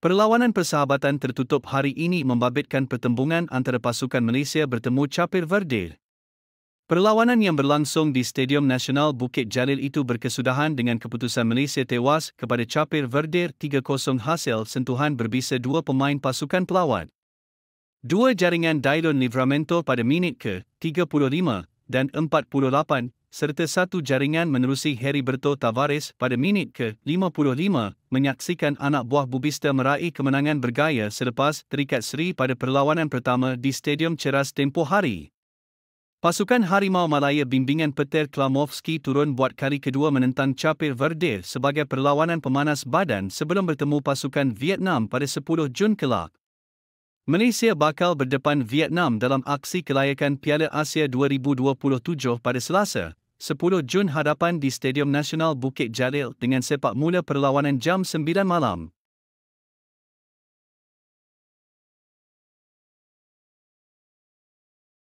Perlawanan persahabatan tertutup hari ini membabitkan pertembungan antara pasukan Malaysia bertemu Cape Verde. Perlawanan yang berlangsung di Stadium Nasional Bukit Jalil itu berkesudahan dengan keputusan Malaysia tewas kepada Cape Verde 3-0 hasil sentuhan berbisa dua pemain pasukan pelawat. Dua jaringan Dylon Livramento pada minit ke-35 dan 48 serta satu jaringan menerusi Heriberto Tavares pada minit ke-55 menyaksikan anak buah Bubista meraih kemenangan bergaya selepas terikat seri pada perlawanan pertama di Stadium Ceras tempoh hari. Pasukan Harimau Malaya bimbingan Peter Klamovski turun buat kali kedua menentang Cape Verde sebagai perlawanan pemanas badan sebelum bertemu pasukan Vietnam pada 10 Jun kelak. Malaysia bakal berdepan Vietnam dalam aksi kelayakan Piala Asia 2027 pada Selasa, 10 Jun hadapan di Stadium Nasional Bukit Jalil dengan sepak mula perlawanan jam 9 malam.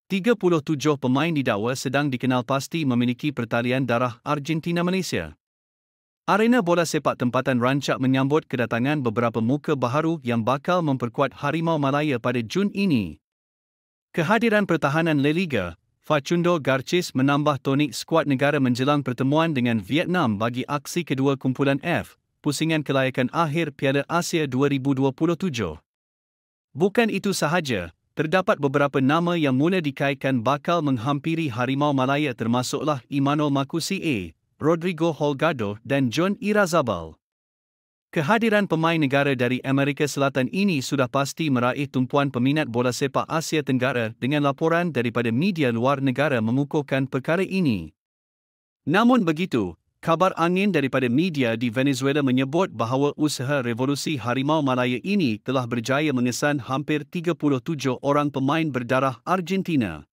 "37 pemain didakwa sedang dikenal pasti memiliki pertalian darah Argentina-Malaysia." Arena bola sepak tempatan rancak menyambut kedatangan beberapa muka baharu yang bakal memperkuat Harimau Malaya pada Jun ini. Kehadiran pertahanan La Liga, Facundo Garces menambah tonik skuad negara menjelang pertemuan dengan Vietnam bagi aksi kedua kumpulan F, pusingan kelayakan akhir Piala Asia 2027. Bukan itu sahaja, terdapat beberapa nama yang mula dikaitkan bakal menghampiri Harimau Malaya termasuklah Imanol Makusi, Rodrigo Holgado dan John Irazabal. Kehadiran pemain negara dari Amerika Selatan ini sudah pasti meraih tumpuan peminat bola sepak Asia Tenggara dengan laporan daripada media luar negara mengukuhkan perkara ini. Namun begitu, kabar angin daripada media di Venezuela menyebut bahawa usaha revolusi Harimau Malaya ini telah berjaya mengesan hampir 37 orang pemain berdarah Argentina.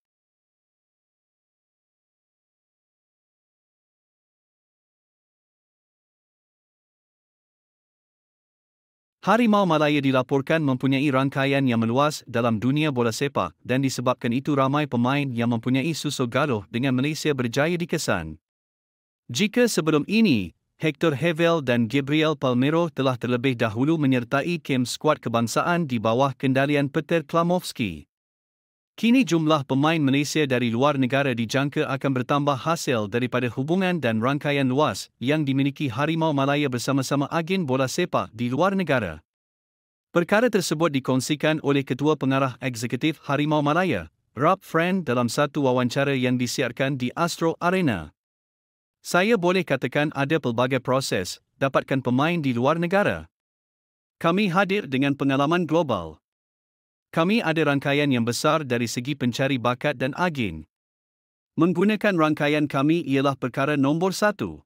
Harimau Malaya dilaporkan mempunyai rangkaian yang meluas dalam dunia bola sepak dan disebabkan itu ramai pemain yang mempunyai susuk galuh dengan Malaysia berjaya dikesan. Jika sebelum ini, Hector Hevel dan Gabriel Palmero telah terlebih dahulu menyertai kem skuad kebangsaan di bawah kendalian Peter Klamovski. Kini jumlah pemain Malaysia dari luar negara dijangka akan bertambah hasil daripada hubungan dan rangkaian luas yang dimiliki Harimau Malaya bersama-sama agen bola sepak di luar negara. Perkara tersebut dikongsikan oleh Ketua Pengarah Eksekutif Harimau Malaya, Rob Friend dalam satu wawancara yang disiarkan di Astro Arena. "Saya boleh katakan ada pelbagai proses dapatkan pemain di luar negara. Kami hadir dengan pengalaman global. Kami ada rangkaian yang besar dari segi pencari bakat dan agen. Menggunakan rangkaian kami ialah perkara nombor satu.